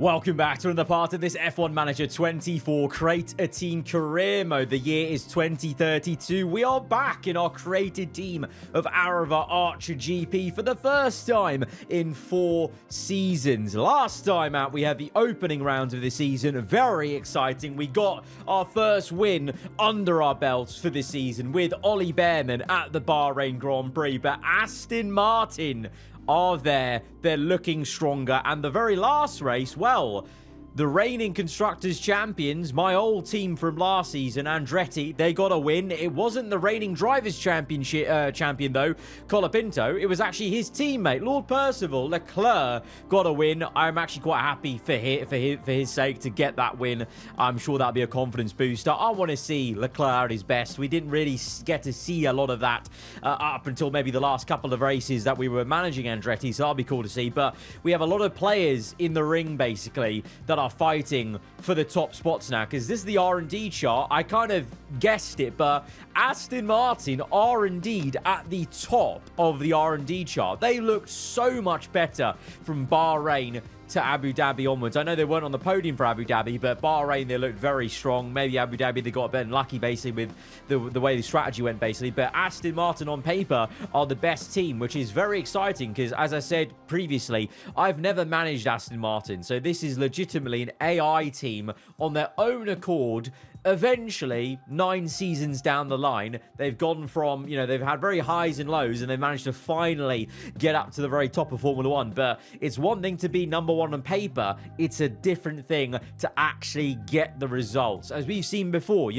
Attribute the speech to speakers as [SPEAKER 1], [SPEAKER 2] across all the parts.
[SPEAKER 1] Welcome back to another part of this F1 Manager 24 Create a Team Career Mode. The year is 2032. We are back in our created team of aarava Archer GP for the first time in 4 seasons. Last time out, we had the opening round of the season. Very exciting. We got our first win under our belts for this season with Ollie Bearman at the Bahrain Grand Prix. But Aston Martin are there. They're looking stronger. And the very last race, well, the reigning Constructors Champions, my old team from last season, Andretti, they got a win. It wasn't the reigning Drivers' Championship champion, though, Colapinto. It was actually his teammate, Lord Percival, Leclerc, got a win. I'm actually quite happy for his sake to get that win. I'm sure that'll be a confidence booster. I want to see Leclerc at his best. We didn't really get to see a lot of that up until maybe the last couple of races that we were managing Andretti, so that'll be cool to see. But we have a lot of players in the ring, basically, that are fighting for the top spots now, because this is the R&D chart. I kind of guessed it, but Aston Martin are indeed at the top of the R&D chart. They looked so much better from Bahrain to Abu Dhabi onwards. I know they weren't on the podium for Abu Dhabi, but Bahrain, they looked very strong. Maybe Abu Dhabi, they got a bit unlucky, basically, with the way the strategy went, basically. But Aston Martin, on paper, are the best team, which is very exciting, because, as I said previously, I've never managed Aston Martin. So this is legitimately an AI team on their own accord. Eventually, 9 seasons down the line, they've gone from, they've had very highs and lows, and they've managed to finally get up to the very top of Formula 1. But it's one thing to be number 1 on paper. It's a different thing to actually get the results. As we've seen before,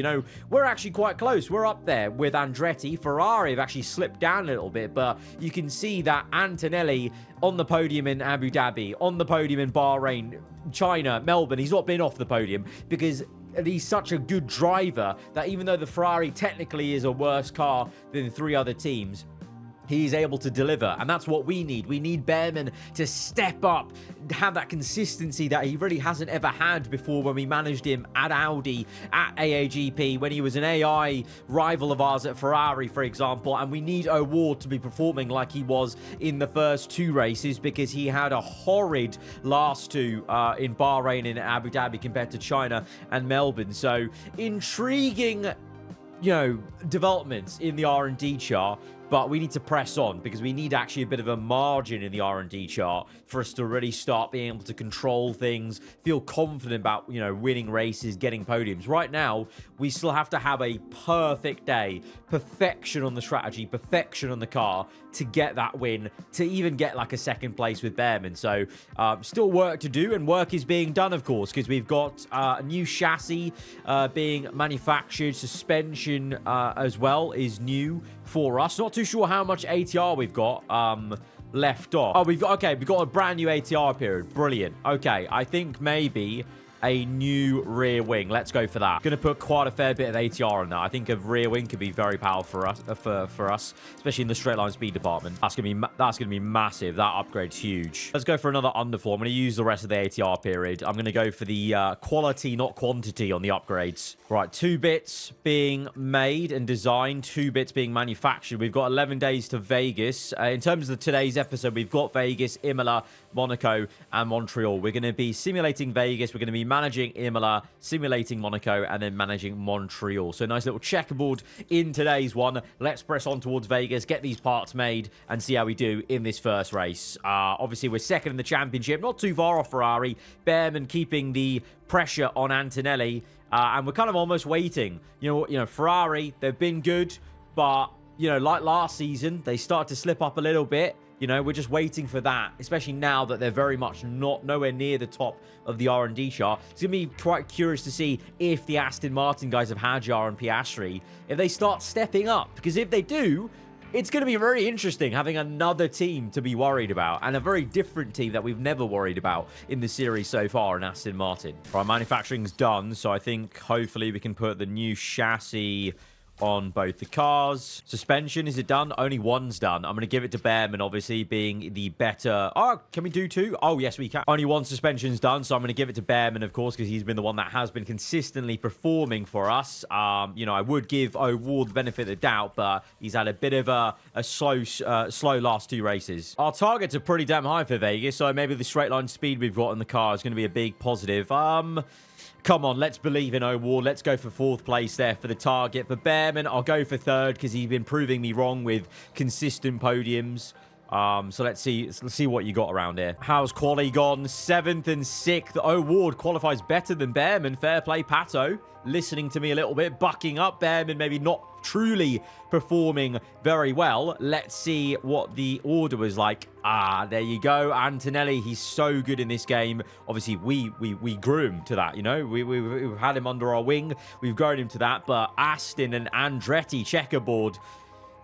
[SPEAKER 1] we're actually quite close. We're up there with Andretti. Ferrari have actually slipped down a little bit, but you can see that Antonelli on the podium in Abu Dhabi, on the podium in Bahrain, China, Melbourne. He's not been off the podium because he's such a good driver that even though the Ferrari technically is a worse car than 3 other teams, he's able to deliver, and that's what we need. We need Bearman to step up, have that consistency that he really hasn't ever had before when we managed him at Audi, at AAGP, when he was an AI rival of ours at Ferrari, for example, and we need O'Ward to be performing like he was in the first 2 races, because he had a horrid last 2 in Bahrain and Abu Dhabi compared to China and Melbourne. So, intriguing, developments in the R&D chart. But we need to press on, because we need actually a bit of a margin in the R&D chart for us to really start being able to control things, feel confident about, winning races, getting podiums. Right now, we still have to have a perfect day, perfection on the strategy, perfection on the car to get that win, to even get like a 2nd place with Bearman. So still work to do, and work is being done, of course, because we've got a new chassis being manufactured. Suspension as well is new for us. Not too sure how much ATR we've got left off. Oh, we've got a brand new ATR period. Brilliant. Okay, I think maybe a new rear wing. Let's go for that. Going to put quite a fair bit of ATR on that. I think a rear wing could be very powerful for us, especially in the straight line speed department. That's gonna be massive. That upgrade's huge. Let's go for another underfloor. I'm going to use the rest of the ATR period. I'm going to go for the quality, not quantity, on the upgrades. Right, 2 bits being made and designed, 2 bits being manufactured. We've got 11 days to Vegas. In terms of today's episode, we've got Vegas, Imola, Monaco, and Montreal. We're going to be simulating Vegas. We're going to be managing Imola, simulating Monaco, and then managing Montreal. So nice little checkerboard in today's one. Let's press on towards Vegas, get these parts made, and see how we do in this first race. Obviously, we're 2nd in the championship, not too far off Ferrari. Bearman keeping the pressure on Antonelli, and we're kind of almost waiting. Ferrari, they've been good, but, like last season, they start to slip up a little bit. We're just waiting for that, especially now that they're very much nowhere near the top of the R&D chart. It's going to be quite curious to see if the Aston Martin guys of Hadjar and Piastri, if they start stepping up. Because if they do, it's going to be very interesting having another team to be worried about, and a very different team that we've never worried about in the series so far in Aston Martin. Right, manufacturing's done, so I think hopefully we can put the new chassis on both the cars. Suspension, is it done? Only one's done. I'm going to give it to Bearman, obviously, being the better... Oh, can we do two? Oh, yes, we can. Only one suspension's done, so I'm going to give it to Bearman, of course, because he's been the one that has been consistently performing for us. You know, I would give O'Ward the benefit of the doubt, but he's had a bit of a slow last 2 races. Our targets are pretty damn high for Vegas, so maybe the straight line speed we've got in the car is going to be a big positive. Come on, let's believe in O'Ward. Let's go for 4th place there for the target. For Bearman, I'll go for 3rd because he's been proving me wrong with consistent podiums. So let's see what you got around here. How's quali gone? 7th and 6th. O'Ward qualifies better than Bearman. Fair play, Pato. Listening to me a little bit, bucking up. Bearman maybe not truly performing very well. Let's see what the order was like. There you go. Antonelli, he's so good in this game. Obviously, we grew him to that, you know. We've had him under our wing. We've grown him to that. But Aston and Andretti checkerboard.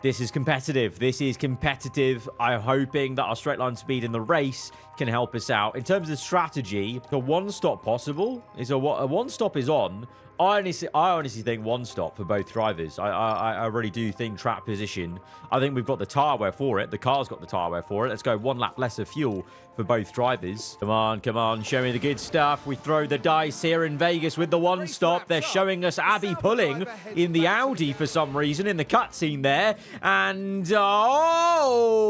[SPEAKER 1] This is competitive. This is competitive. I'm hoping that our straight line speed in the race can help us out. In terms of strategy, the one stop possible is a one stop is on. I honestly think one stop for both drivers. I really do think track position. I think we've got the tyre wear for it. The car's got the tyre wear for it. Let's go 1 lap less of fuel for both drivers. Come on, come on. Show me the good stuff. We throw the dice here in Vegas with the one stop. They're showing us Abby pulling in the Audi for some reason in the cutscene there. And, oh,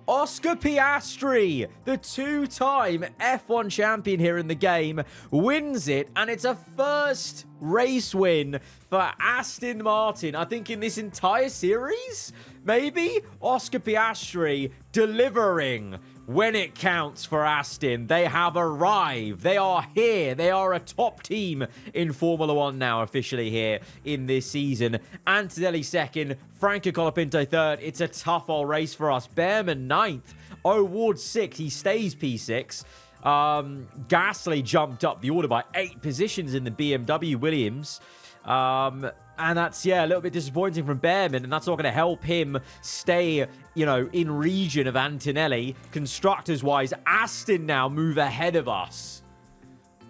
[SPEAKER 1] Oscar Piastri, the 2-time F1 champion here in the game, wins it. And it's a first race win for Aston Martin. I think in this entire series, maybe Oscar Piastri delivering when it counts for Aston. They have arrived. They are here. They are a top team in Formula 1 now, officially here in this season. Antonelli 2nd, Franco Colapinto 3rd. It's a tough old race for us. Bearman 9th, O'Ward 6th. He stays P6. Gasly jumped up the order by 8 positions in the BMW Williams. And that's, yeah, a little bit disappointing from Bearman, and that's not going to help him stay, you know, in region of Antonelli. Constructors-wise, Aston now move ahead of us.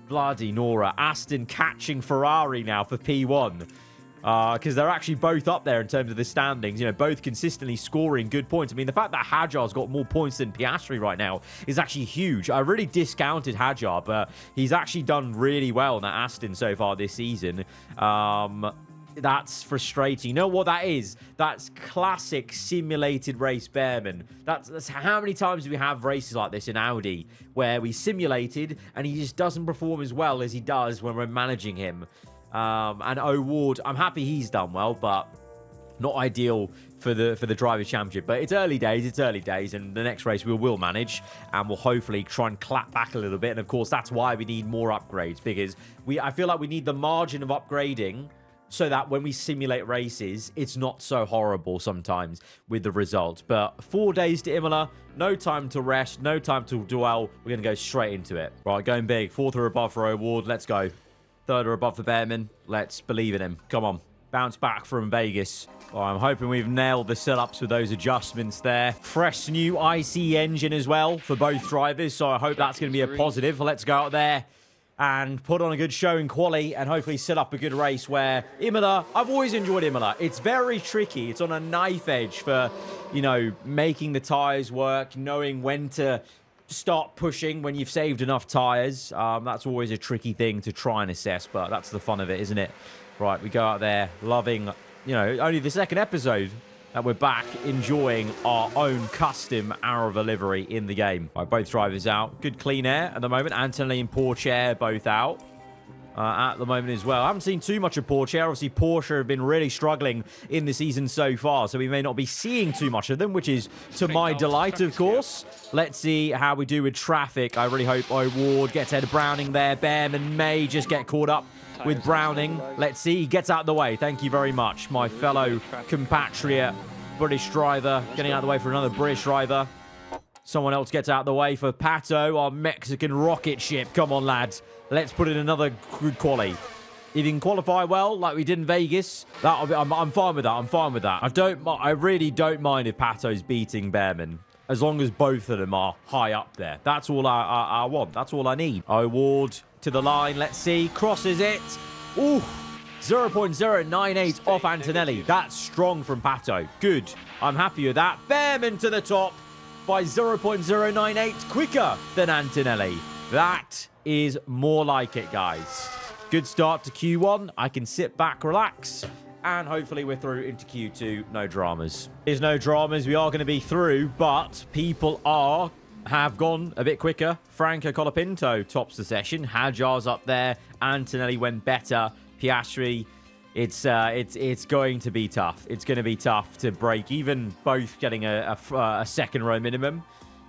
[SPEAKER 1] Bloody Nora. Aston catching Ferrari now for P1. Because they're actually both up there in terms of the standings, you know, both consistently scoring good points. I mean, the fact that Hadjar's got more points than Piastri right now is actually huge. I really discounted Hadjar, but he's actually done really well in that Aston so far this season. That's frustrating. You know what that is? That's classic simulated race Bearman. That's how many times do we have races like this in Audi where we simulated and he just doesn't perform as well as he does when we're managing him. And O'Ward, I'm happy he's done well, but not ideal for the Drivers' Championship. But it's early days, and the next race we will manage, and we'll hopefully try and clap back a little bit. And of course, that's why we need more upgrades, because I feel like we need the margin of upgrading so that when we simulate races, it's not so horrible sometimes with the results. But 4 days to Imola, no time to rest, no time to dwell. We're going to go straight into it. Right, going big. 4th or above for O'Ward. Let's go. 3rd or above for Bearman. Let's believe in him. Come on. Bounce back from Vegas. Oh, I'm hoping we've nailed the setups with those adjustments there. Fresh new IC engine as well for both drivers, so I hope that's going to be a positive. Let's go out there and put on a good show in quali and hopefully set up a good race where Imola, I've always enjoyed Imola. It's very tricky. It's on a knife edge for, you know, making the tyres work, knowing when to start pushing when you've saved enough tyres. That's always a tricky thing to try and assess, but that's the fun of it, isn't it? Right, we go out there loving, you know, only the 2nd episode that we're back enjoying our own custom aarava livery in the game. Right, both drivers out. Good clean air at the moment. Antonelli and Porsche both out at the moment as well. I haven't seen too much of Porsche. Obviously, Porsche have been really struggling in the season so far, so we may not be seeing too much of them, which is to my delight, of course. Let's see how we do with traffic. I really hope O'Ward gets ahead of Browning there. Bearman may just get caught up with Browning. Let's see. He gets out of the way. Thank you very much, my fellow compatriot British driver. Getting out of the way for another British driver. Someone else gets out of the way for Pato, our Mexican rocket ship. Come on, lads. Let's put in another good quali. If you can qualify well, like we did in Vegas, that'll be, I'm fine with that. I'm fine with that. I really don't mind if Pato's beating Bearman, as long as both of them are high up there. That's all I want. That's all I need. O'Ward to the line. Let's see. Crosses it. Ooh. 0.098 off Antonelli. That's strong from Pato. Good. I'm happy with that. Bearman to the top by 0.098, quicker than Antonelli. That is more like it, guys. Good start to Q1. I can sit back, relax, and hopefully we're through into Q2. No dramas. There's no dramas. We are going to be through, but people have gone a bit quicker. Franco Colapinto tops the session. Hajar's up there. Antonelli went better. Piastri, it's going to be tough. It's going to be tough to break even both getting a second row minimum.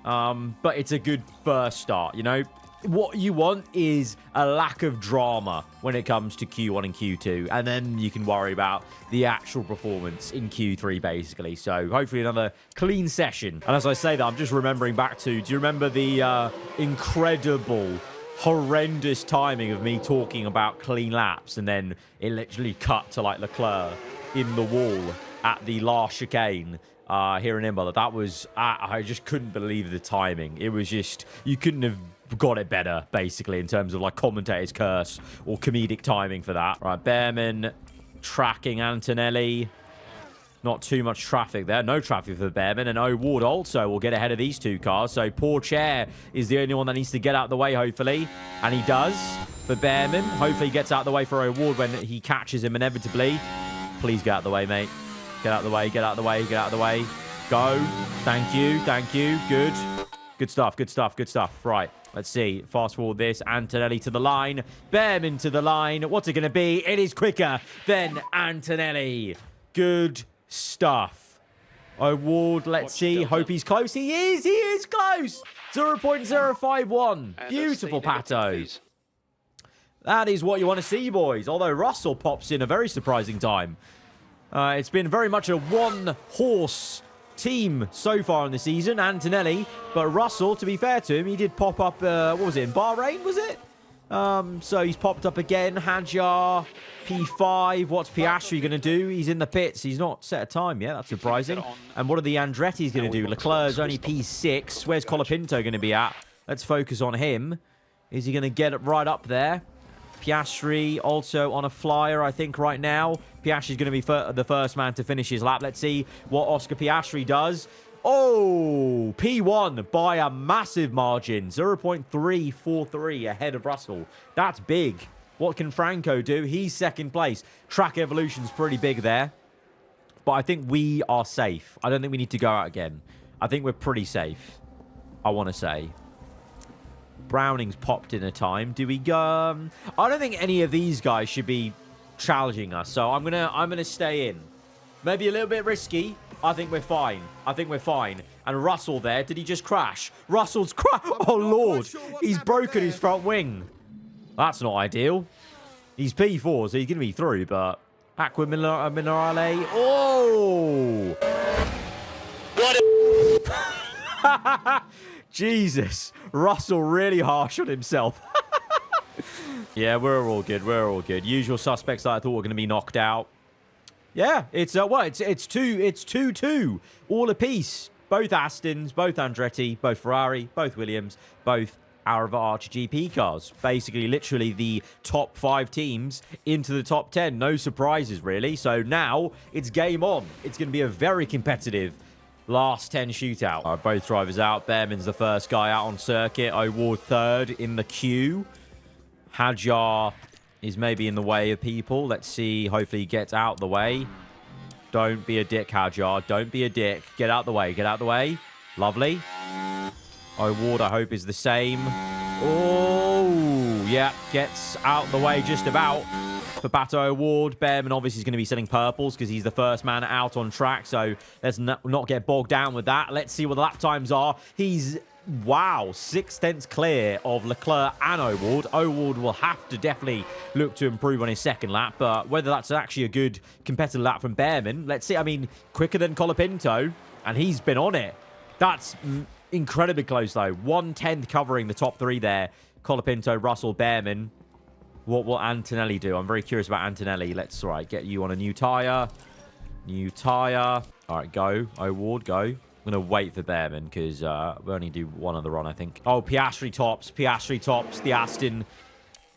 [SPEAKER 1] But it's a good first start, you know. What you want is a lack of drama when it comes to Q1 and Q2, and then you can worry about the actual performance in Q3, basically. So hopefully another clean session. And as I say that, I'm just remembering back to, do you remember the incredible, horrendous timing of me talking about clean laps, and then it literally cut to like Leclerc in the wall at the last chicane here in Imola? That was, I just couldn't believe the timing. It was just, you couldn't have got it better, basically, in terms of like commentator's curse or comedic timing for that. Right, Bearman tracking Antonelli. Not too much traffic there. No traffic for Bearman. And O'Ward also will get ahead of these two cars. So poor Chair is the only one that needs to get out of the way, hopefully. And he does for Bearman. Hopefully he gets out of the way for O'Ward when he catches him inevitably. Please get out of the way, mate. Get out of the way, get out of the way, get out of the way. Go. Thank you, thank you. Good. Good stuff, good stuff, good stuff. Right. Let's see. Fast forward this. Antonelli to the line. Bearman to the line. What's it going to be? It is quicker than Antonelli. Good stuff. O'Ward, let's see. Hope he's close. He is. He is close. 0.051. Beautiful, Pato. That is what you want to see, boys. Although Russell pops in a very surprising time. It's been very much a one-horse team so far in the season, Antonelli, but Russell, to be fair to him, he did pop up, what was it, in Bahrain, was it? So he's popped up again. Hajar, P5. What's Piastri going to do? He's in the pits. He's not set a time yet. That's surprising. And what are the Andretti's going to do? Leclerc's only P6. Where's Colapinto going to be at? Let's focus on him. Is he going to get it right up there? Piastri also on a flyer, I think, right now. Piastri's going to be the first man to finish his lap. Let's see what Oscar Piastri does. Oh, P1 by a massive margin. 0.343 ahead of Russell. That's big. What can Franco do? He's second place. Track evolution's pretty big there. But I think we are safe. I don't think we need to go out again. I think we're pretty safe, I want to say. Browning's popped in a time. Do we go? I don't think any of these guys should be challenging us. So I'm gonna stay in. Maybe a little bit risky. I think we're fine. I think we're fine. And Russell there, did he just crash? Russell's crash. Oh, Lord. He's broken his front wing. That's not ideal. He's P4, so he's going to be through, but Aqua Minerale. Oh! What Jesus. Russell really harsh on himself. Yeah, we're all good. We're all good. Usual suspects that I thought were going to be knocked out. Yeah, it's well, it's 2-2, all apiece. Both Astons, both Andretti, both Ferrari, both Williams, both aarava Archer GP cars. Basically, literally the top 5 teams into the top 10. No surprises, really. So now it's game on. It's going to be a very competitive last 10 shootout. Both drivers out. Bearman's the first guy out on circuit. O'Ward third in the queue. Hajar is maybe in the way of people. Let's see. Hopefully he gets out the way. Don't be a dick, Hajar. Don't be a dick. Get out the way. Get out the way. Lovely. O'Ward, I hope, is the same. Oh, yeah. Gets out the way just about. For Pato O'Ward, Bearman obviously is going to be setting purples because he's the first man out on track. So let's not get bogged down with that. Let's see what the lap times are. He's... wow, 6/10 clear of Leclerc and O'Ward. O'Ward will have to definitely look to improve on his second lap, but whether that's actually a good competitive lap from Bearman, let's see. I mean, quicker than Colapinto, and he's been on it. That's incredibly close, though. 1/10 covering the top 3 there. Colapinto, Russell, Bearman. What will Antonelli do? I'm very curious about Antonelli. Let's, get you on a new tyre. New tyre. All right, go. O'Ward, go. I'm going to wait for Bearman because we only do one other run, I think. Oh, Piastri tops. Piastri tops. The Aston.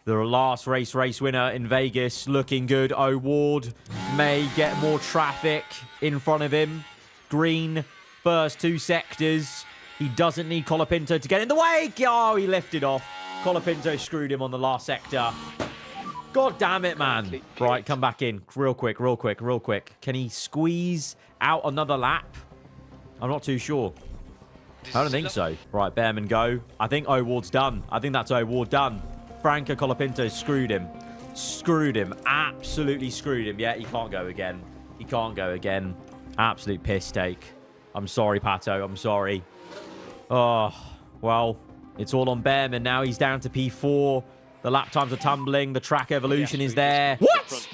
[SPEAKER 1] The last race winner in Vegas looking good. O'Ward may get more traffic in front of him. Green, first 2 sectors. He doesn't need Colapinto to get in the way. Oh, he lifted off. Colapinto screwed him on the last sector. God damn it, man. Right, come back in. Real quick. Can he squeeze out another lap? I'm not too sure. I don't think so. Right, Bearman, go. I think O'Ward's done. I think that's O'Ward done. Franco Colapinto screwed him. Screwed him. Absolutely screwed him. Yeah, he can't go again. He can't go again. Absolute piss take. I'm sorry, Pato. I'm sorry. Oh, well, it's all on Bearman now. He's down to P4. The lap times are tumbling. The track evolution is there. What?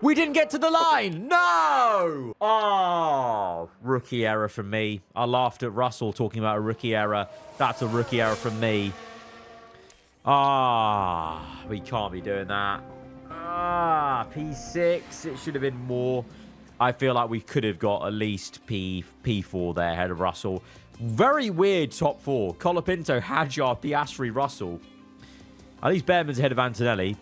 [SPEAKER 1] We didn't get to the line. No. Oh, rookie error from me. I laughed at Russell talking about a rookie error. That's a rookie error from me. Ah, we can't be doing that. Ah, P6. It should have been more. I feel like we could have got at least P4 there ahead of Russell. Very weird top 4. Colapinto, Hadjar, Piastri, Russell. At least Bearman's ahead of Antonelli.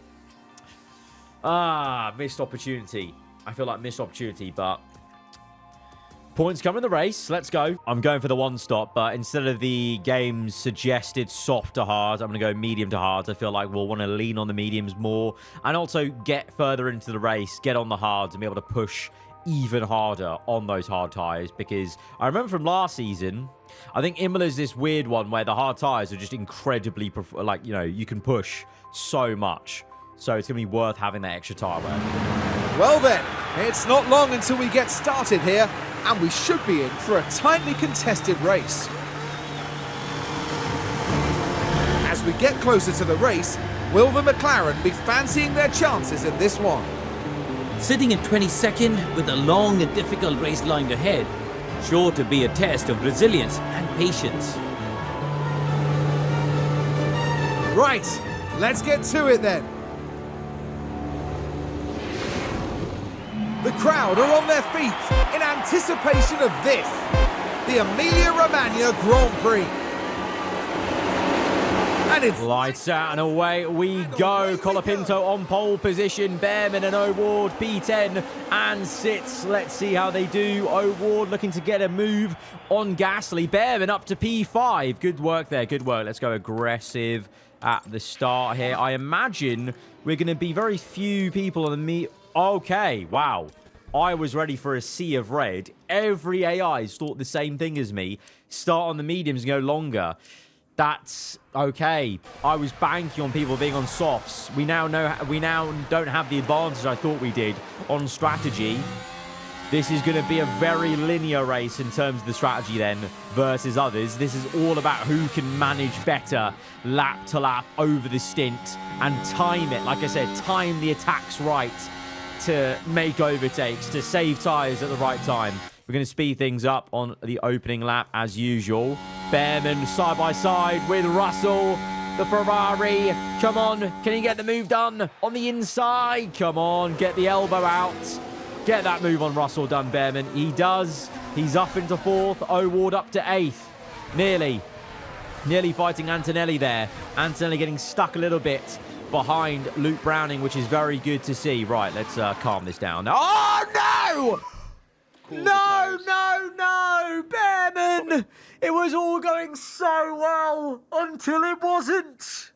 [SPEAKER 1] Ah, missed opportunity. I feel like missed opportunity, but points come in the race. Let's go. I'm going for the 1 stop, but instead of the game's suggested soft to hard, I'm going to go medium to hard. I feel like we'll want to lean on the mediums more and also get further into the race, get on the hards and be able to push even harder on those hard tires, because I remember from last season, I think Imola's this weird one where the hard tires are just incredibly, like, you know, you can push so much. So it's going to be worth having that extra tire wear.
[SPEAKER 2] Well then, it's not long until we get started here, and we should be in for a tightly contested race. As we get closer to the race, will the McLaren be fancying their chances in this one?
[SPEAKER 3] Sitting in 22nd with a long and difficult race lined ahead, sure to be a test of resilience and patience.
[SPEAKER 2] Right, let's get to it then. The crowd are on their feet in anticipation of this, the Emilia-Romagna Grand Prix. And it's
[SPEAKER 1] lights out and away we go. Colapinto on pole position. Bearman and O'Ward P10 and sits. Let's see how they do. O'Ward looking to get a move on Gasly. Bearman up to P5. Good work there. Good work. Let's go aggressive at the start here. I imagine we're going to be very few people on the Okay, wow. I was ready for a sea of red. Every AI thought the same thing as me. Start on the mediums and go longer. That's okay. I was banking on people being on softs. We now don't have the advantage I thought we did on strategy. This is going to be a very linear race in terms of the strategy then versus others. This is all about who can manage better lap to lap over the stint and time it. Like I said, time the attacks right to make overtakes, to save tyres at the right time. We're going to speed things up on the opening lap as usual. Bearman side by side with Russell. The Ferrari. Come on. Can he get the move done on the inside? Come on. Get the elbow out. Get that move on Russell done, Bearman. He does. He's up into 4th. O'Ward up to 8th. Nearly fighting Antonelli there. Antonelli getting stuck a little bit behind Luke Browning, which is very good to see. Right, let's calm this down. Oh, no! No, Bearman! It was all going so well until it wasn't.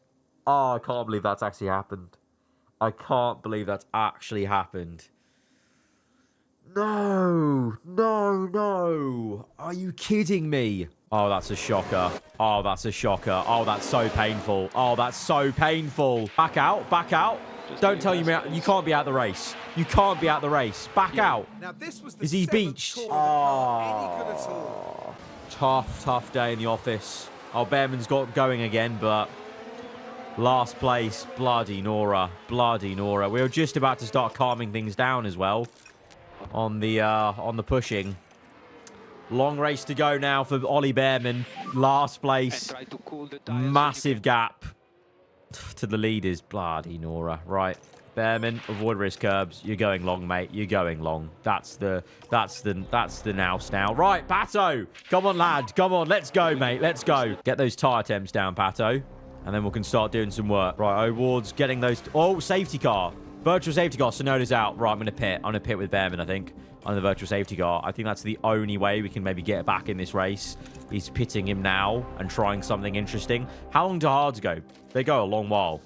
[SPEAKER 1] Oh, I can't believe that's actually happened. I can't believe that's actually happened. No. Are you kidding me? Oh, that's a shocker. Oh, that's a shocker. Oh, that's so painful. Oh, that's so painful. Back out. Don't tell me you can't be out the race. You can't be out the race. Back out.
[SPEAKER 2] Now, this was the
[SPEAKER 1] Is he beached?
[SPEAKER 2] Oh,
[SPEAKER 1] tough day in the office. Oh, Bearman's got going again, but last place. Bloody Nora. We were just about to start calming things down as well on the pushing. Long race to go now for Ollie Bearman. Last place. Massive gap to the leaders. Bloody Nora. Right. Bearman, avoid risk curbs. You're going long, mate. You're going long. That's the nous now. Right, Pato. Come on, lad. Come on. Let's go, mate. Let's go. Get those tyre temps down, Pato. And then we can start doing some work. Right, O'Ward's getting those... Oh, safety car. Virtual safety car. Sonoda's out. Right, I'm going to pit. I'm going to pit with Behrman, I think, on the virtual safety car. I think that's the only way we can maybe get back in this race. He's pitting him now and trying something interesting. How long do hards go? They go a long while.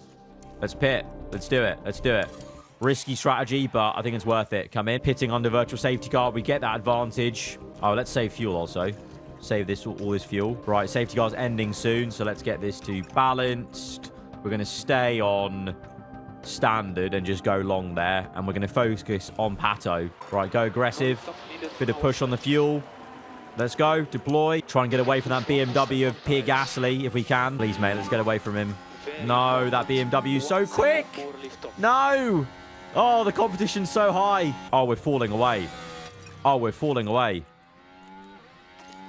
[SPEAKER 1] Let's pit. Let's do it. Let's do it. Risky strategy, but I think it's worth it. Come in. Pitting under virtual safety car. We get that advantage. Oh, let's save fuel also. Save this all this fuel. Right, safety car's ending soon, so let's get this to balanced. We're going to stay on standard and just go long there, and we're going to focus on Pato. Right, go aggressive. Bit of push on the fuel. Let's go. Deploy. Try and get away from that BMW of Pierre Gasly if we can. Please, mate, let's get away from him. No, that BMW is so quick. No. Oh, the competition's so high. Oh, we're falling away. Oh, we're falling away.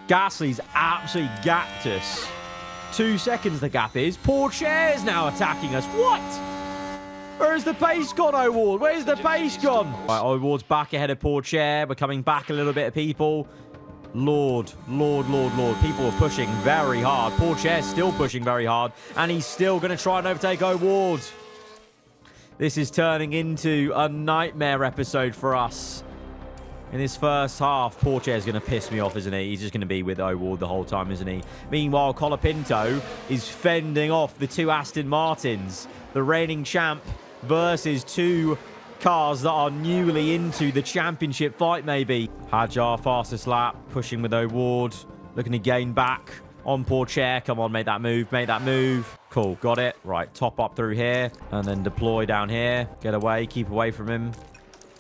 [SPEAKER 1] Gasly's absolutely gapped us. 2 seconds the gap is. Pourchaire's now attacking us. What? Where's the pace gone, O'Ward? Where's the pace gone? Right, O'Ward's back ahead of Pourchaire. We're coming back a little bit of people. Lord. People are pushing very hard. Pourchaire's still pushing very hard. And he's still going to try and overtake O'Ward. This is turning into a nightmare episode for us. In this first half, Pourchaire's going to piss me off, isn't he? He's just going to be with O'Ward the whole time, isn't he? Meanwhile, Colapinto is fending off the 2 Aston Martins. The reigning champ versus 2 cars that are newly into the championship fight, maybe. Hadjar, fastest lap, pushing with O'Ward. Looking to gain back on Pourchaire. Come on, make that move. Make that move. Cool, got it. Right, top up through here. And then deploy down here. Get away, keep away from him.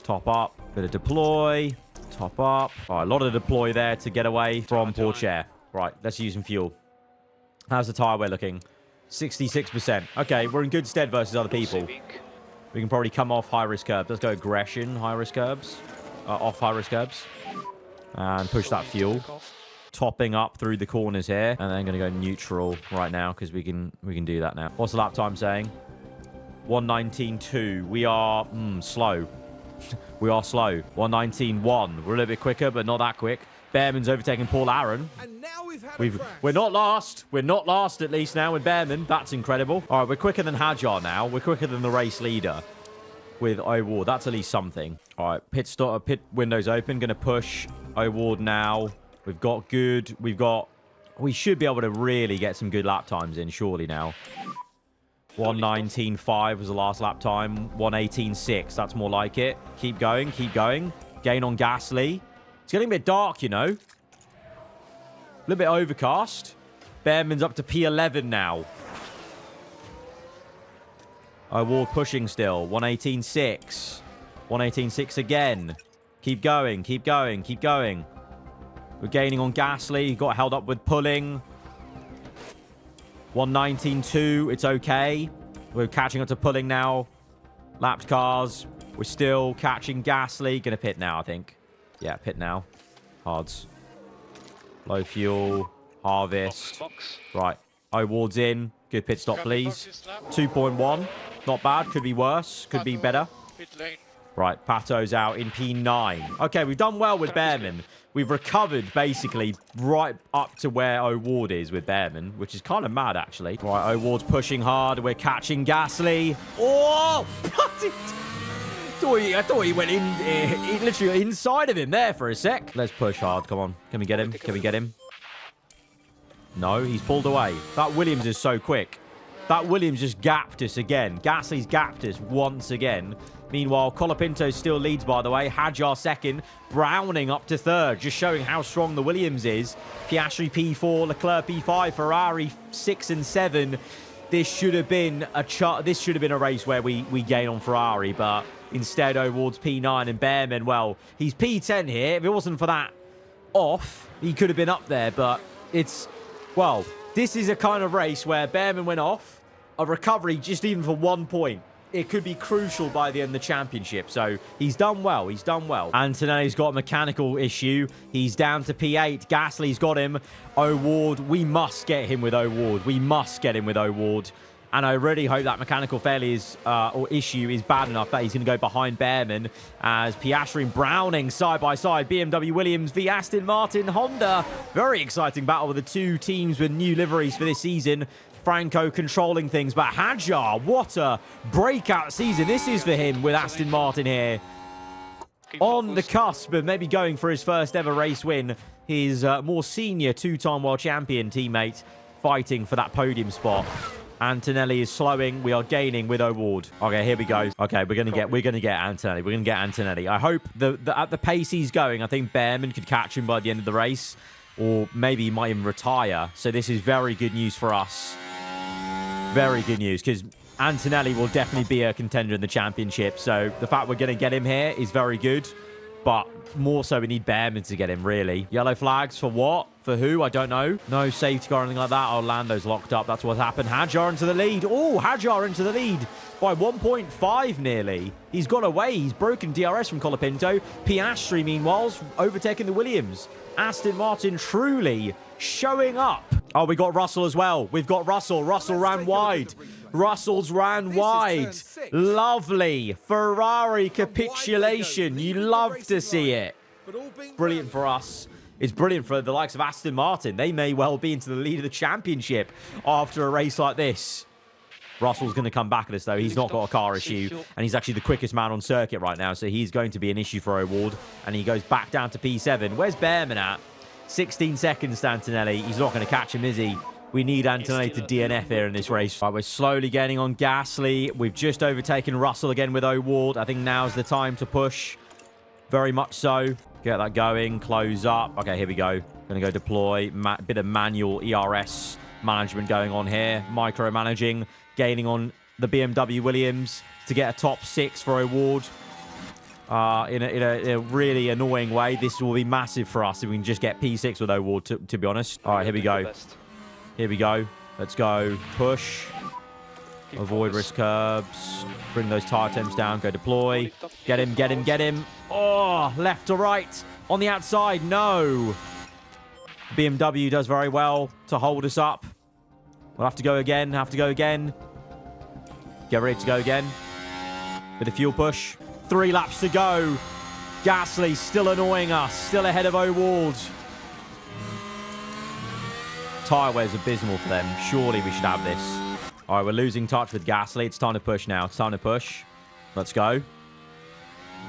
[SPEAKER 1] Top up. Bit of deploy. Top up. All right, a lot of deploy there to get away from Pourchaire. Right, let's use some fuel. How's the tyre wear looking? 66%. Okay, we're in good stead versus other people. We can probably come off high-risk curbs. Let's go aggression, high-risk curbs. Off high-risk curbs. And push that fuel. Topping up through the corners here. And then going to go neutral right now because we can do that now. What's the lap time saying? 1:19.2. We are slow. We are slow. 1:19.1. We're a little bit quicker, but not that quick. Behrman's overtaking Paul Aaron.
[SPEAKER 2] And now
[SPEAKER 1] we're not last. We're not last, at least now with Behrman. That's incredible. All right, we're quicker than Hadjar now. We're quicker than the race leader with O'Ward. That's at least something. All right, pit windows open. Going to push O'Ward now. We've got good. We should be able to really get some good lap times in, surely now. 1:19.5 was the last lap time. 1:18.6. That's more like it. Keep going. Keep going. Gain on Gasly. It's getting a bit dark, you know. A little bit overcast. Behrman's up to P11 now. O'Ward pushing still. 1:18.6. 1:18.6 again. Keep going. Keep going. Keep going. We're gaining on Gasly. Got held up with pulling. 1:19.2. It's okay. We're catching up to pulling now. Lapped cars. We're still catching Gasly. Gonna pit now, I think. Yeah, pit now. Hards. Low fuel. Harvest. Right. O'Ward's in. Good pit stop, please. 2.1. Not bad. Could be worse. Could be better. Right. Pato's out in P9. Okay, we've done well with Behrman. We've recovered, basically, right up to where O'Ward is with Behrman, which is kind of mad, actually. Right, O'Ward's pushing hard. We're catching Gasly. Oh! I thought he went in, literally inside of him there for a sec. Let's push hard. Come on. Can we get him? Can we get him? No, he's pulled away. That Williams is so quick. That Williams just gapped us again. Gasly's gapped us once again. Meanwhile, Colapinto still leads, by the way. Hadjar second. Browning up to third. Just showing how strong the Williams is. Piastri P4. Leclerc P5. Ferrari 6 and 7. This should have been a race where we gain on Ferrari, but instead O'Ward's P9 and Behrman, well, he's P10 here. If it wasn't for that off, he could have been up there, but well, this is a kind of race where Behrman went off. A recovery just even for 1 point. It could be crucial by the end of the championship. So he's done well. He's done well. Antonelli's got a mechanical issue. He's down to P8. Gasly's got him. O'Ward, we must get him with O'Ward. We must get him with O'Ward. And I really hope that mechanical failures or issue is bad enough that he's going to go behind Behrman as Piastri and Browning side by side. BMW Williams v Aston Martin Honda. Very exciting battle with the two teams with new liveries for this season. Franco controlling things, but Hadjar, what a breakout season this is for him with Aston Martin here. On the cusp of maybe going for his first ever race win. His more senior two-time world champion teammate fighting for that podium spot. Antonelli is slowing. We are gaining with O'Ward. Okay, here we go. Okay, we're gonna get Antonelli. We're gonna get Antonelli. I hope at the pace he's going, I think Behrman could catch him by the end of the race, or maybe he might even retire. So this is very good news for us. Very good news, because Antonelli will definitely be a contender in the championship. So the fact we're gonna get him here is very good, but more so we need Behrman to get him, really. Yellow flags for what? For who? I don't know. No safety car or anything like that. Oh, Lando's locked up. That's what's happened. Hadjar into the lead. Oh, Hadjar into the lead by 1.5 nearly. He's got away. He's broken DRS from Colapinto. Piastri, meanwhile, overtaking the Williams. Aston Martin truly showing up. Oh, we got Russell as well. We've got Russell. Russell ran wide. Russell's ran wide. Lovely. Ferrari capitulation. You love to see it. Brilliant for us. It's brilliant for the likes of Aston Martin. They may well be into the lead of the championship after a race like this. Russell's going to come back at us, though. He's not got a car issue, and he's actually the quickest man on circuit right now, so he's going to be an issue for O'Ward, and he goes back down to P7. Where's Behrman at? 16 seconds to Antonelli. He's not going to catch him, is he? We need Antonelli to DNF here in this race. Right, we're slowly gaining on Gasly. We've just overtaken Russell again with O'Ward. I think now's the time to push. Very much so. Get that going. Close up. Okay, here we go. Going to go deploy. Bit of manual ERS management going on here. Micromanaging. Gaining on the BMW Williams to get a top 6 for O'Ward. In a really annoying way. This will be massive for us if we can just get P6 with O'Ward, to be honest. All right, here we go. Here we go. Let's go. Push. Avoid risk curbs. Bring those tire temps down. Go deploy. Get him, get him, get him. Oh, left to right. On the outside. No. BMW does very well to hold us up. We'll have to go again. Have to go again. Get ready to go again. With a fuel push. 3 laps to go. Gasly still annoying us. Still ahead of O'Ward. Tyre wear's abysmal for them. Surely we should have this. All right, we're losing touch with Gasly. It's time to push now. It's time to push. Let's go.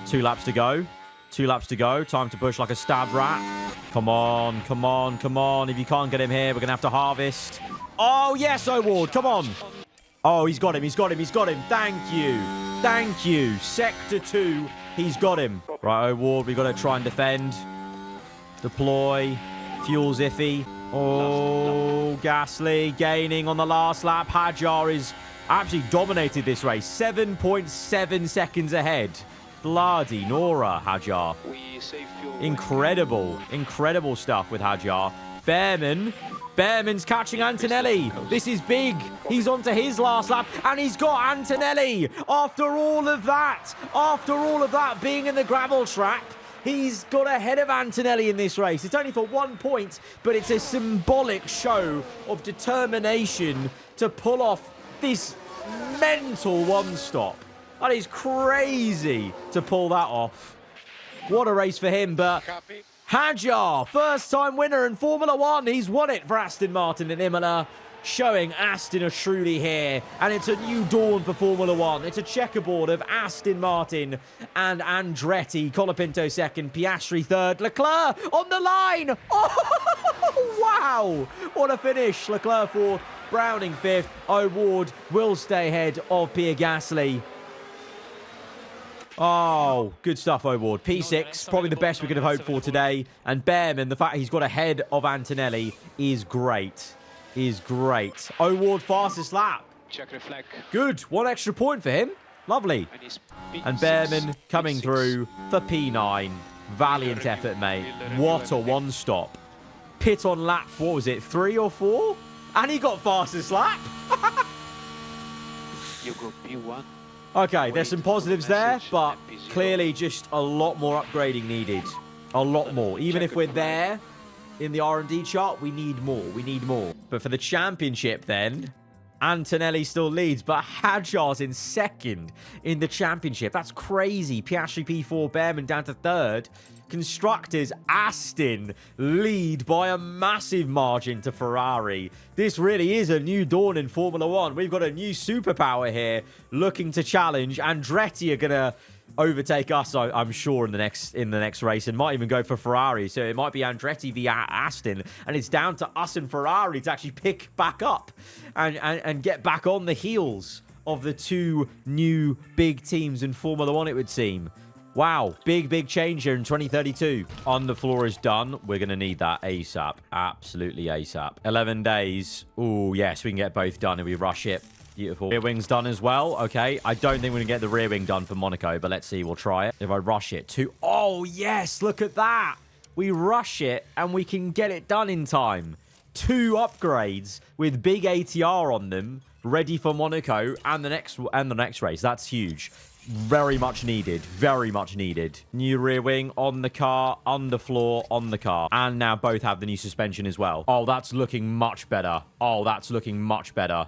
[SPEAKER 1] 2 laps to go. 2 laps to go. Time to push like a stabbed rat. Come on, come on, come on. If you can't get him here, we're going to have to harvest. Oh, yes, O'Ward. Come on. Oh, he's got him. He's got him. He's got him. Thank you. Thank you. Sector 2. He's got him. Right, O'Ward, we've got to try and defend. Deploy. Fuel's iffy. Oh, Gasly gaining on the last lap. Hadjar is absolutely dominated this race. 7.7 seconds ahead. Bloody Nora, Hadjar. Incredible. Incredible stuff with Hadjar. Behrman's catching Antonelli. This is big. He's on to his last lap, and he's got Antonelli. After all of that being in the gravel trap, he's got ahead of Antonelli in this race. It's only for 1 point, but it's a symbolic show of determination to pull off this mental one-stop. That is crazy to pull that off. What a race for him, but Hadjar, first-time winner in Formula 1. He's won it for Aston Martin in Imola, showing Aston are truly here. And it's a new dawn for Formula 1. It's a checkerboard of Aston Martin and Andretti. Colapinto second, Piastri third, Leclerc on the line. Oh, wow. What a finish. Leclerc fourth, Browning fifth. O'Ward will stay ahead of Pierre Gasly. Oh, good stuff, O'Ward. P6, probably the best we could have hoped for today. And Behrman, the fact he's got ahead of Antonelli is great. Is great. O'Ward fastest lap. Good. 1 extra point for him. Lovely. And Behrman coming through for P9. Valiant effort, mate. What a one-stop. Pit on lap, what was it, 3 or 4? And he got fastest lap.
[SPEAKER 4] You go P1.
[SPEAKER 1] Okay, there's some positives there, but clearly just a lot more upgrading needed. A lot more. Even if we're there in the R&D chart, we need more. We need more. But for the championship then, Antonelli still leads, but Hadjar's in second in the championship. That's crazy. Piastri P4, Bearman down to third. Constructors, Aston lead by a massive margin to Ferrari. This really is a new dawn in Formula One. We've got a new superpower here looking to challenge. Andretti are going to overtake us, I'm sure, in the next race, and might even go for Ferrari. So it might be Andretti v Aston, and it's down to us and Ferrari to actually pick back up and get back on the heels of the two new big teams in Formula One, it would seem. Wow, big change here in 2032. On the floor is done. We're going to need that ASAP. Absolutely ASAP. 11 days. Oh, yes, we can get both done if we rush it. Beautiful. Rear wing's done as well. Okay, I don't think we're going to get the rear wing done for Monaco, but let's see. We'll try it. If I rush it to... Oh, yes, look at that. We rush it and we can get it done in time. 2 upgrades with big ATR on them, ready for Monaco and the next race. That's huge. Very much needed. Very much needed. New rear wing on the car, underfloor on the car. And now both have the new suspension as well. Oh, that's looking much better. Oh, that's looking much better.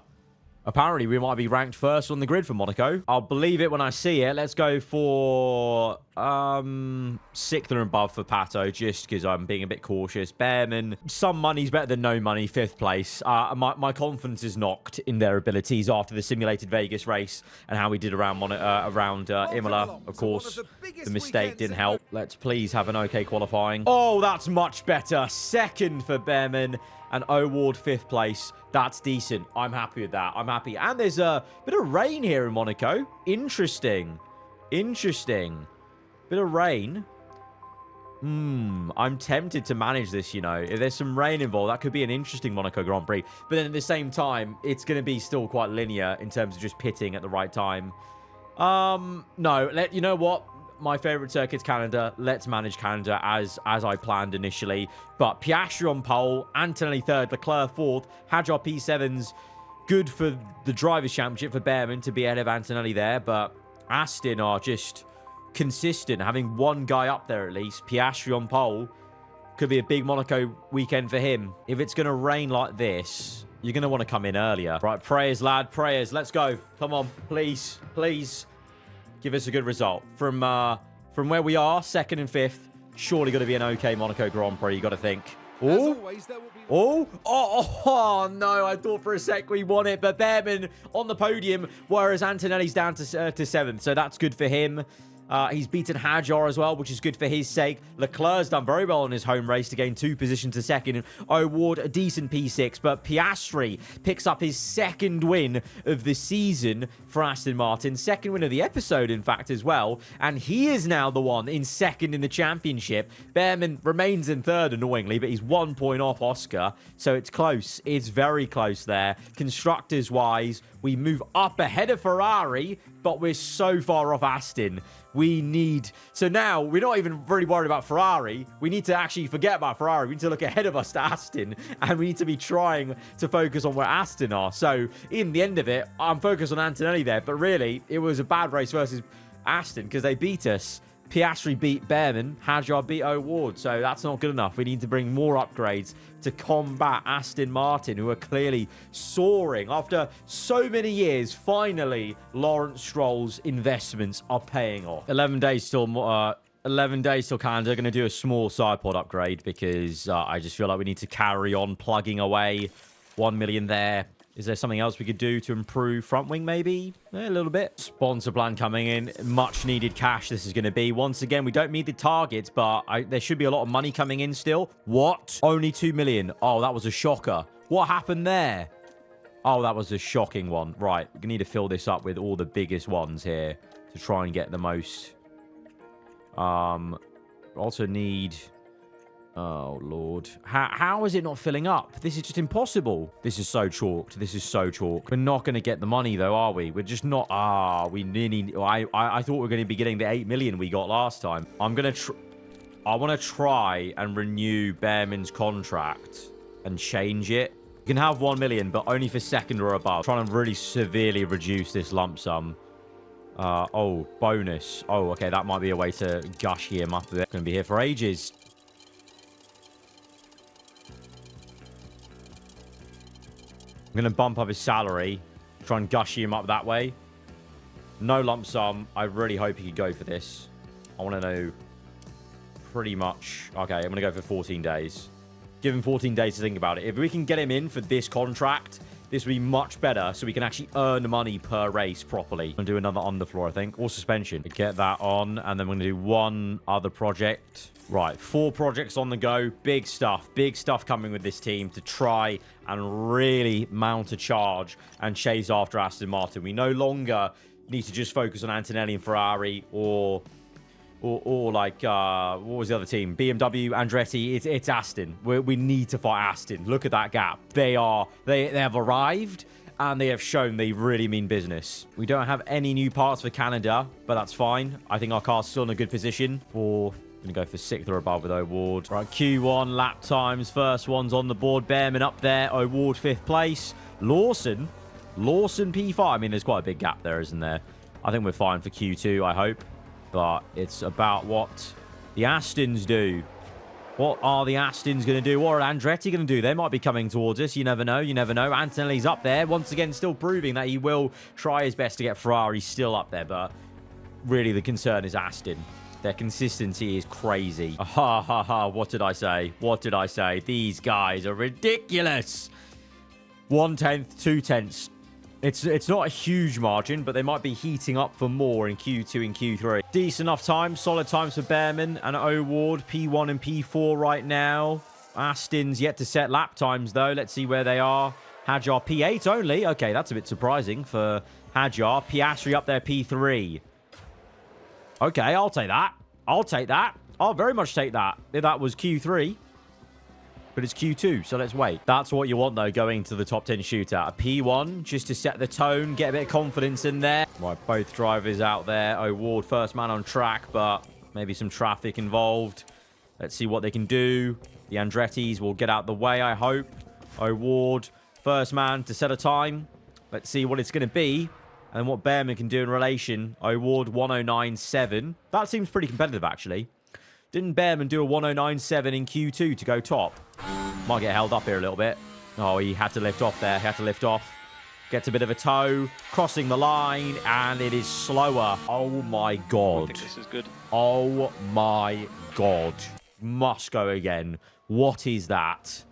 [SPEAKER 1] Apparently, we might be ranked first on the grid for Monaco. I'll believe it when I see it. Let's go for 6th and above for Pato, just because I'm being a bit cautious. Bearman, some money's better than no money. 5th place. My confidence is knocked in their abilities after the simulated Vegas race and how we did around Imola. Of course, the mistake didn't help. Let's please have an okay qualifying. Oh, that's much better. 2nd for Bearman. And O'Ward 5th place. That's decent. I'm happy with that. I'm happy. And there's a bit of rain here in Monaco. Interesting. Interesting. Bit of rain. I'm tempted to manage this, you know. If there's some rain involved, that could be an interesting Monaco Grand Prix. But then at the same time, it's going to be still quite linear in terms of just pitting at the right time. No, you know what? My favorite circuit's Canada. Let's manage Canada as I planned initially. But Piastri on pole, Antonelli 3rd, Leclerc 4th, Hadjar P7's good for the Drivers' Championship for Bearman to be ahead of Antonelli there. But Aston are just consistent, having one guy up there at least. Piastri on pole could be a big Monaco weekend for him. If it's going to rain like this, you're going to want to come in earlier. Right, prayers, lad, prayers. Let's go. Come on, please, please. Give us a good result. From where we are, 2nd and 5th, surely got to be an okay Monaco Grand Prix, you got to think. Oh, no, I thought for a sec we won it, but Bearman on the podium, whereas Antonelli's down to 7th, so that's good for him. He's beaten Hadjar as well, which is good for his sake. Leclerc's done very well in his home race to gain 2 positions to 2nd. O'Ward, a decent P6, but Piastri picks up his 2nd win of the season for Aston Martin. 2nd win of the episode, in fact, as well. And he is now the one in 2nd in the championship. Bearman remains in 3rd, annoyingly, but he's 1 point off Oscar. So it's close. It's very close there. Constructors-wise, we move up ahead of Ferrari, but we're so far off Aston. So now we're not even really worried about Ferrari. We need to actually forget about Ferrari. We need to look ahead of us to Aston, and we need to be trying to focus on where Aston are. So in the end of it, I'm focused on Antonelli there, but really it was a bad race versus Aston because they beat us. Piastri beat Bearman, Hadjar beat O'Ward, so that's not good enough. We need to bring more upgrades to combat Aston Martin, who are clearly soaring. After so many years, finally, Lawrence Stroll's investments are paying off. 11 days till Canada. Going to do a small side pod upgrade because I just feel like we need to carry on plugging away. 1 million there. Is there something else we could do to improve front wing, maybe? A little bit. Sponsor plan coming in. Much needed cash this is going to be. Once again, we don't meet the targets, but there should be a lot of money coming in still. What? Only 2 million. Oh, that was a shocker. What happened there? Oh, that was a shocking one. Right, we need to fill this up with all the biggest ones here to try and get the most. Also need... Oh, Lord. How is it not filling up? This is just impossible. This is so chalked. This is so chalked. We're not going to get the money, though, are we? We're just not... we nearly... I thought we were going to be getting the 8 million we got last time. I'm going to... I want to try and renew Bearman's contract and change it. You can have 1 million, but only for 2nd or above. Trying to really severely reduce this lump sum. Oh, bonus. Oh, okay. That might be a way to gush him up a bit. Going to be here for ages. I'm going to bump up his salary. Try and gush him up that way. No lump sum. I really hope he could go for this. I want to know pretty much. Okay, I'm going to go for 14 days. Give him 14 days to think about it. If we can get him in for this contract, this will be much better so we can actually earn money per race properly. I'm going to do another underfloor, I think, or suspension. Get that on, and then we're going to do one other project. Right, 4 projects on the go. Big stuff coming with this team to try and really mount a charge and chase after Aston Martin. We no longer need to just focus on Antonelli and Ferrari or like, what was the other team? BMW, Andretti. It's Aston. We need to fight Aston. Look at that gap. They have arrived, and they have shown they really mean business. We don't have any new parts for Canada, but that's fine. I think our car's still in a good position for... I'm going to go for 6th or above with O'Ward. Right, Q1 lap times. First one's on the board. Behrman up there. O'Ward 5th place. Lawson P5. I mean, there's quite a big gap there, isn't there? I think we're fine for Q2, I hope. But it's about what the Astons do. What are the Astons going to do? What are Andretti going to do? They might be coming towards us. You never know. You never know. Antonelli's up there. Once again, still proving that he will try his best to get Ferrari still up there. But really, the concern is Aston. Their consistency is crazy. Ha ha ha. What did I say? What did I say? These guys are ridiculous. 1/10, 2/10. It's not a huge margin, but they might be heating up for more in Q2 and Q3. Decent enough time. Solid times for Behrman and O'Ward. P1 and P4 right now. Aston's yet to set lap times, though. Let's see where they are. Hadjar P8 only. Okay, that's a bit surprising for Hadjar. Piastri up there, P3. Okay, I'll take that. I'll take that. I'll very much take that. If that was Q3. But it's Q2, so let's wait. That's what you want, though, going to the top 10 shootout. A P1, just to set the tone, get a bit of confidence in there. Right, both drivers out there. O'Ward, first man on track, but maybe some traffic involved. Let's see what they can do. The Andrettis will get out the way, I hope. O'Ward, first man to set a time. Let's see what it's going to be and what Behrman can do in relation. O'Ward, 109.7. That seems pretty competitive, actually. Didn't Behrman do a 109.7 in Q2 to go top? Might get held up here a little bit. Oh, he had to lift off there. He had to lift off. Gets a bit of a toe. Crossing the line. And it is slower. Oh, my God.
[SPEAKER 4] I think this is good.
[SPEAKER 1] Oh, my God. Must go again. What is that?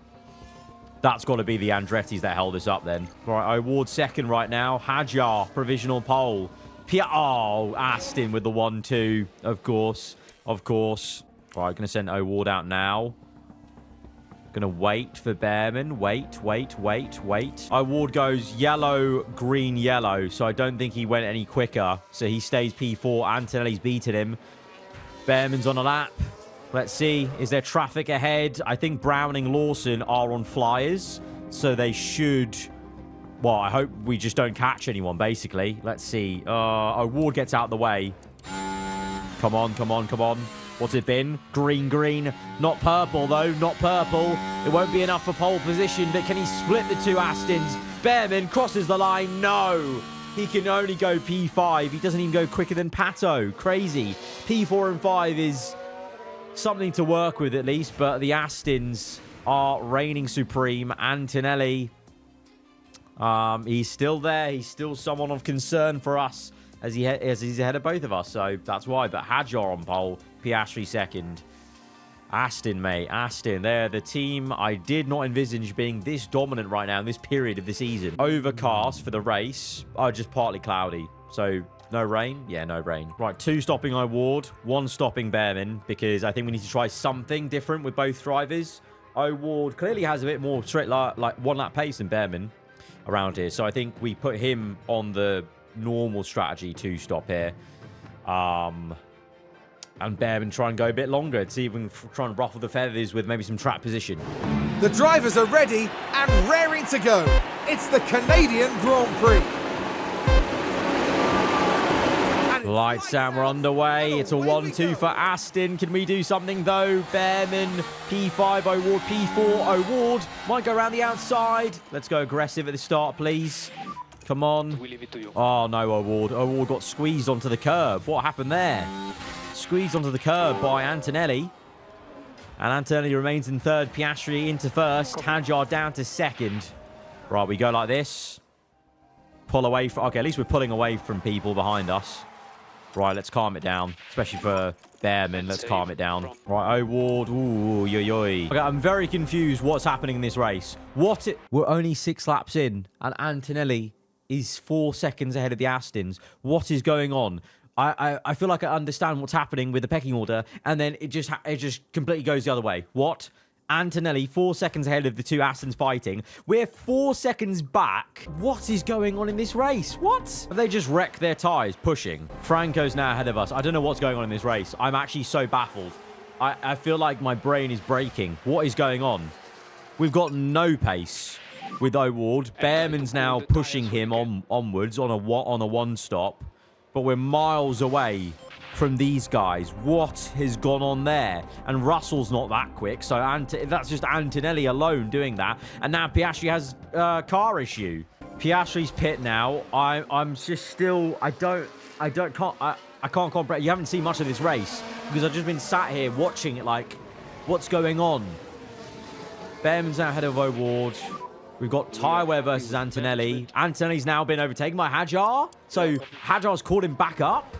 [SPEAKER 1] That's got to be the Andrettis that held us up then. Right, O'Ward second right now. Hadjar, provisional pole. Oh, Aston with the 1-2. Of course. Of course. Right, going to send O'Ward out now. Going to wait for Behrman. Wait. O'Ward goes yellow, green, yellow. So I don't think he went any quicker. So he stays P4. Antonelli's beaten him. Behrman's on a lap. Let's see. Is there traffic ahead? I think Browning, Lawson are on flyers. So they should... Well, I hope we just don't catch anyone, basically. Let's see. O'Ward gets out the way. Come on. What's it been? Green. Not purple, though. Not purple. It won't be enough for pole position, but can he split the two Astons? Behrman crosses the line. No. He can only go P5. He doesn't even go quicker than Pato. Crazy. P4 and 5 is something to work with, at least, but the Astons are reigning supreme. Antonelli, he's still there. He's still someone of concern for us as he's ahead of both of us, so that's why. But Hadjar on pole, Piastri second. Aston, mate. Aston, they're the team I did not envisage being this dominant right now in this period of the season. Overcast for the race. Just partly cloudy. So, no rain? Yeah, no rain. Right, 2 stopping O'Ward, 1 stopping Behrman, because I think we need to try something different with both drivers. O'Ward clearly has a bit more straight like 1 lap pace than Behrman around here. So I think we put him on the normal strategy 2 stop here. And Behrman try and go a bit longer to see if we can try and ruffle the feathers with maybe some track position.
[SPEAKER 2] The drivers are ready and raring to go. It's the Canadian Grand Prix.
[SPEAKER 1] Lights out, we're underway. It's a 1-2 for Aston. Can we do something, though? Behrman, P5, O'Ward, P4. O'Ward might go around the outside. Let's go aggressive at the start, please. Come on.
[SPEAKER 4] We leave it to you.
[SPEAKER 1] Oh, no, O'Ward. O'Ward got squeezed onto the curb. What happened there? Squeezed onto the curb by Antonelli. And Antonelli remains in third. Piastri into first. Hadjar down to second. Right, we go like this. Pull away from... Okay, at least we're pulling away from people behind us. Right, let's calm it down. Especially for Bearman, let's calm it down. Right, O'Ward. Ooh, yo. Okay, I'm very confused what's happening in this race. We're only 6 laps in, and Antonelli is 4 seconds ahead of the Astons. What is going on? I feel like I understand what's happening with the pecking order, and then it just completely goes the other way. What? Antonelli 4 seconds ahead of the 2 Astons fighting. We're 4 seconds back. What is going on in this race? What? Have they just wrecked their tyres pushing? Franco's now ahead of us. I don't know what's going on in this race. I'm actually so baffled. I feel like my brain is breaking. What is going on? We've got no pace with O'Ward. Bearman's now pushing him onwards on a one stop. But we're miles away from these guys. What has gone on there? And Russell's not that quick, so that's just Antonelli alone doing that. And now Piastri has a car issue. Piastri's pit now. I'm just still... I can't comprehend. You haven't seen much of this race because I've just been sat here watching it like, what's going on? Bearman's now ahead of O'Ward. We've got tyre wear versus Antonelli. Antonelli's now been overtaken by Hadjar. So Hadjar's called him back up.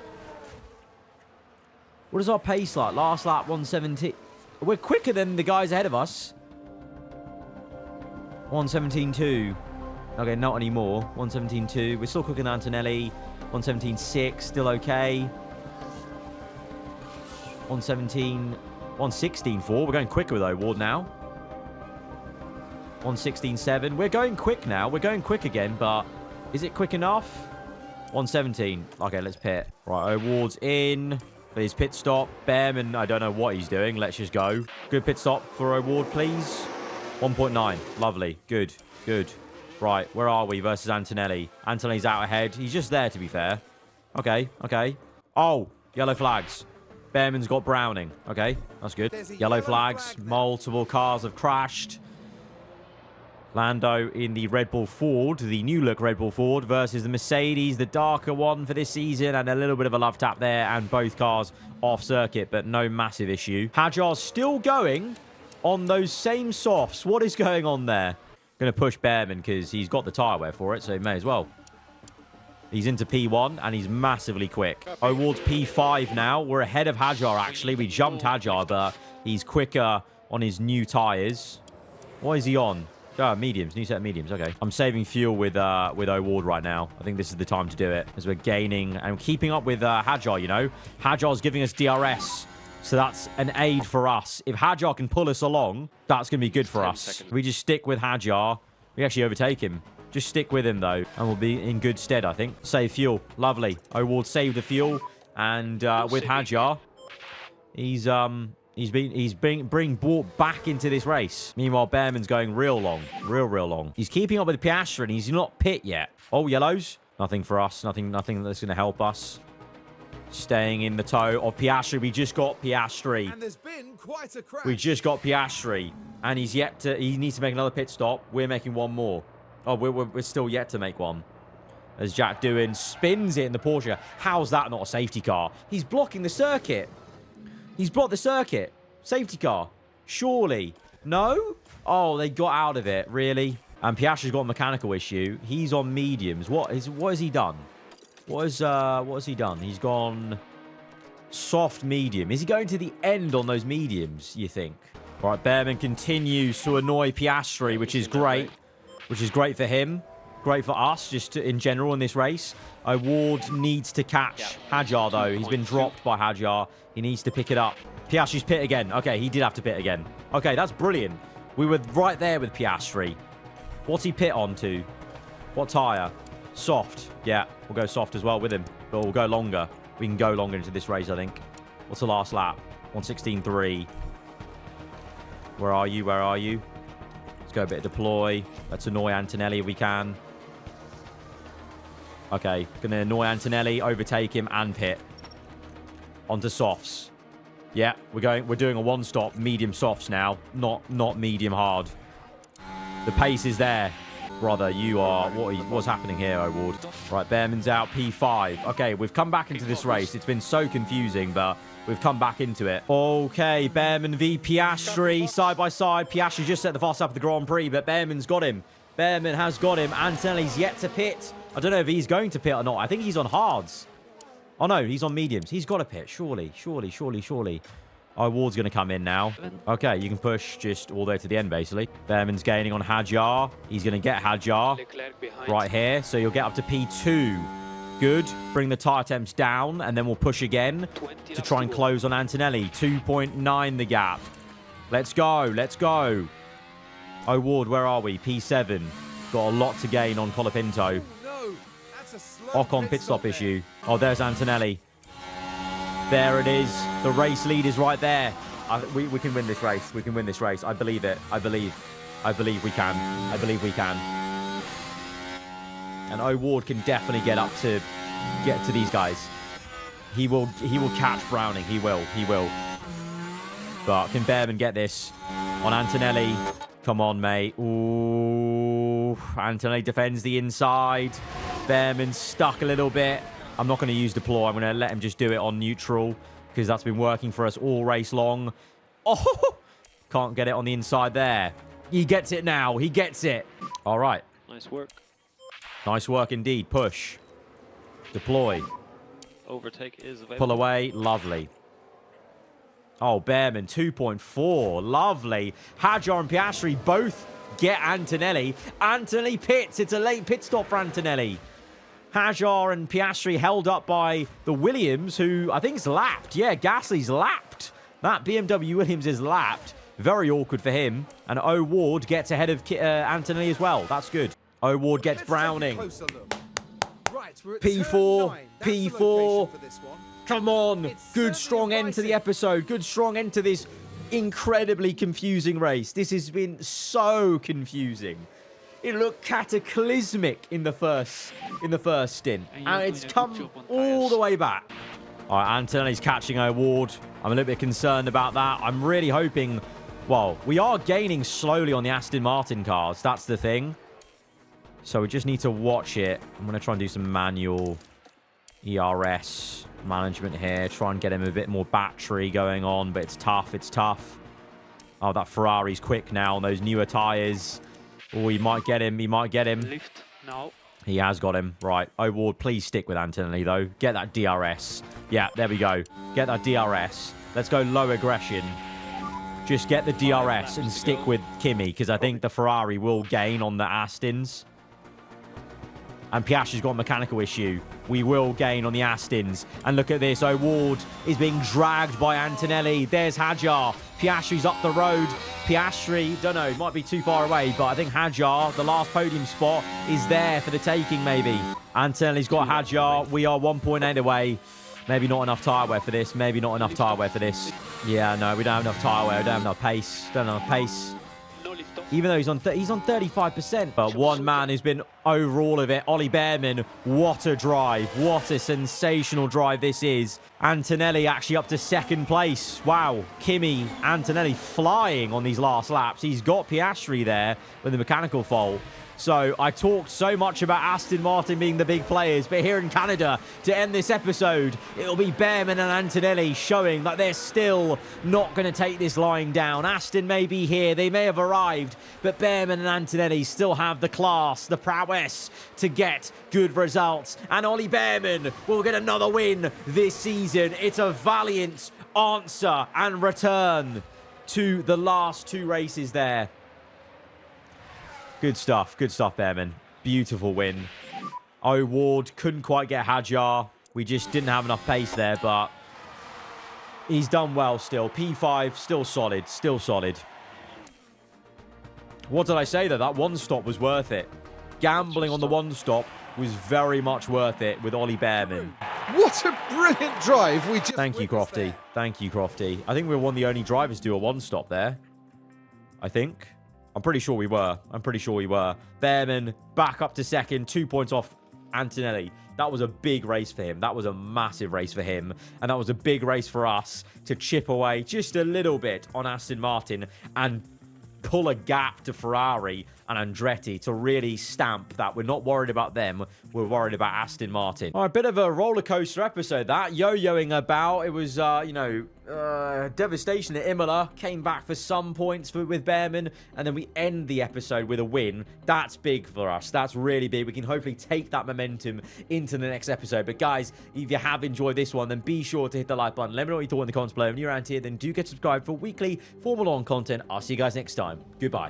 [SPEAKER 1] What is our pace like? Last lap, 117. We're quicker than the guys ahead of us. 117.2. Okay, not anymore. 117.2. We're still quicker than Antonelli. 117.6. Still okay. 117. 116.4. We're going quicker with O'Ward now. 116.7. We're going quick now. We're going quick again, but is it quick enough? 117. Okay, let's pit. Right, O'Ward's in. For his pit stop. Bearman, I don't know what he's doing. Let's just go. Good pit stop for O'Ward, please. 1.9. Lovely. Good. Right, where are we versus Antonelli? Antonelli's out ahead. He's just there, to be fair. Okay. Oh, yellow flags. Bearman's got Browning. Okay, that's good. Yellow flags. Multiple cars have crashed. Lando in the Red Bull Ford, the new look Red Bull Ford versus the Mercedes, the darker one for this season, and a little bit of a love tap there, and both cars off circuit, but no massive issue. Hadjar's still going on those same softs. What is going on there? Going to push Bearman because he's got the tyre wear for it, so he may as well. He's into P1, and he's massively quick. O'Ward's P5 now. We're ahead of Hadjar, actually. We jumped Hadjar, but he's quicker on his new tyres. What is he on? Mediums. New set of mediums. Okay. I'm saving fuel with O'Ward right now. I think this is the time to do it as we're gaining and keeping up with Hadjar, you know. Hadjar's giving us DRS. So that's an aid for us. If Hadjar can pull us along, that's going to be good for us. If we just stick with Hadjar, we actually overtake him. Just stick with him, though, and we'll be in good stead, I think. Save fuel. Lovely. O'Ward saved the fuel. And with Hadjar, he's being brought back into this race. Meanwhile, Bearman's going real long. Real long. He's keeping up with Piastri, and he's not pit yet. Oh, yellows. Nothing for us. Nothing that's going to help us. Staying in the toe of Piastri. We just got Piastri.
[SPEAKER 2] And there's been quite a crash.
[SPEAKER 1] We just got Piastri. And he needs to make another pit stop. We're making one more. Oh, we're still yet to make one. As Jack Doohan spins it in the Porsche. How's that not a safety car? He's blocking the circuit. He's blocked the circuit. Safety car. Surely. No? Oh, they got out of it. Really? And Piastri's got a mechanical issue. He's on mediums. What has he done? What has he done? He's gone soft medium. Is he going to the end on those mediums, you think? All right, Bearman continues to annoy Piastri, which is great. Which is great for him. Great for us, just in general in this race. O'Ward needs to catch Hadjar, though. He's been dropped by Hadjar. He needs to pick it up. Piastri's pit again. Okay, he did have to pit again. Okay, that's brilliant. We were right there with Piastri. What's he pit onto? What tyre? Soft. Yeah, we'll go soft as well with him. But we'll go longer. We can go longer into this race, I think. What's the last lap? 116.3. Where are you? Let's go a bit of deploy. Let's annoy Antonelli if we can. Okay, going to annoy Antonelli, overtake him, and pit. Onto softs. Yeah, we're doing a one-stop medium softs now, not medium hard. The pace is there. Brother, you are... What's happening here, O'Ward? Right, Bearman's out, P5. Okay, we've come back into this race. It's been so confusing, but we've come back into it. Okay, Bearman v Piastri, side by side. Piastri just set the fast lap of the Grand Prix, but Bearman's got him. Behrman has got him. Antonelli's yet to pit. I don't know if he's going to pit or not. I think he's on hards. Oh, no, he's on mediums. He's got to pit. Surely. Oh, Ward's going to come in now. Okay, you can push just all the way to the end, basically. Behrman's gaining on Hadjar. He's going to get Hadjar right here. So you'll get up to P2. Good. Bring the tire temps down, and then we'll push again to try and close on Antonelli. 2.9 the gap. Let's go. Oh, Ward, where are we? P7. Got a lot to gain on Colapinto. Ocon pit stop issue. Oh, there's Antonelli. There it is. The race lead is right there. We can win this race. We can win this race. I believe it. I believe we can. And O Ward can definitely get to these guys. He will catch Browning. He will. But can Behrman get this on Antonelli? Come on, mate. Ooh. Antonelli defends the inside. Behrman's stuck a little bit. I'm not going to use deploy. I'm going to let him just do it on neutral because that's been working for us all race long. Oh, can't get it on the inside there. He gets it now. He gets it. All right.
[SPEAKER 4] Nice work.
[SPEAKER 1] Nice work indeed. Push. Deploy.
[SPEAKER 4] Overtake is available.
[SPEAKER 1] Pull away. Lovely. Oh, Behrman, 2.4. Lovely. Hadjar and Piastri both get Antonelli. Antonelli pits. It's a late pit stop for Antonelli. Hadjar and Piastri held up by the Williams, who I think is lapped. Yeah, Gasly's lapped. That BMW Williams is lapped. Very awkward for him. And O Ward gets ahead of Antonelli as well. That's good. O Ward gets Browning. P4. P4. Come on. Good strong end to the episode. Good strong end to this incredibly confusing race. This has been so confusing. It looked cataclysmic in the first stint. And it's come all the way back. All right, Antonelli's catching O Ward. I'm a little bit concerned about that. I'm really hoping... Well, we are gaining slowly on the Aston Martin cars. That's the thing. So we just need to watch it. I'm going to try and do some manual ERS management here. Try and get him a bit more battery going on. But it's tough. Oh, that Ferrari's quick now on those newer tyres. Oh, he might get him.
[SPEAKER 4] Lift now.
[SPEAKER 1] He has got him. Right. O Ward, please stick with Antonelli, though. Get that DRS. Yeah, there we go. Get that DRS. Let's go low aggression. Just get the DRS and stick with Kimi, because I think the Ferrari will gain on the Astons. And Piastri's got a mechanical issue. We will gain on the Astons. And look at this. O Ward is being dragged by Antonelli. There's Hadjar. Piastri's up the road. Piastri, don't know, might be too far away, but I think Hadjar, the last podium spot, is there for the taking, maybe. Antonelli's got Hadjar. We are 1.8 away. Maybe not enough tyre wear for this. Yeah, no, we don't have enough tyre wear. We don't have enough pace. Even though he's on 35%. But one man who's been over all of it, Ollie Behrman. What a drive. What a sensational drive this is. Antonelli actually up to second place. Wow. Kimi, Antonelli flying on these last laps. He's got Piastri there with the mechanical fault. So I talked so much about Aston Martin being the big players, but here in Canada, to end this episode, it'll be Behrman and Antonelli showing that they're still not going to take this lying down. Aston may be here, they may have arrived, but Behrman and Antonelli still have the class, the prowess to get good results. And Ollie Behrman will get another win this season. It's a valiant answer and return to the last two races there. Good stuff, Behrman. Beautiful win. O Ward couldn't quite get Hadjar. We just didn't have enough pace there, but he's done well still. P5, still solid. What did I say, though? That one stop was worth it. Gambling on the one stop was very much worth it with Ollie Behrman.
[SPEAKER 2] What a brilliant drive we just
[SPEAKER 1] Thank you, Crofty. I think we were one of the only drivers to do a one stop there. I'm pretty sure we were. Behrman back up to second, 2 points off Antonelli. That was a big race for him. That was a massive race for him. And that was a big race for us to chip away just a little bit on Aston Martin and pull a gap to Ferrari and Andretti to really stamp that we're not worried about them, we're worried about Aston Martin. All right, a bit of a roller coaster episode that, yo-yoing about. It was, devastation at Imola. Came back for some points with Behrman, and then we end the episode with a win. That's big for us. That's really big. We can hopefully take that momentum into the next episode. But guys, if you have enjoyed this one, then be sure to hit the like button. Let me know what you thought in the comments below. If you're around here, then do get subscribed for weekly Formula 1 content. I'll see you guys next time. Goodbye.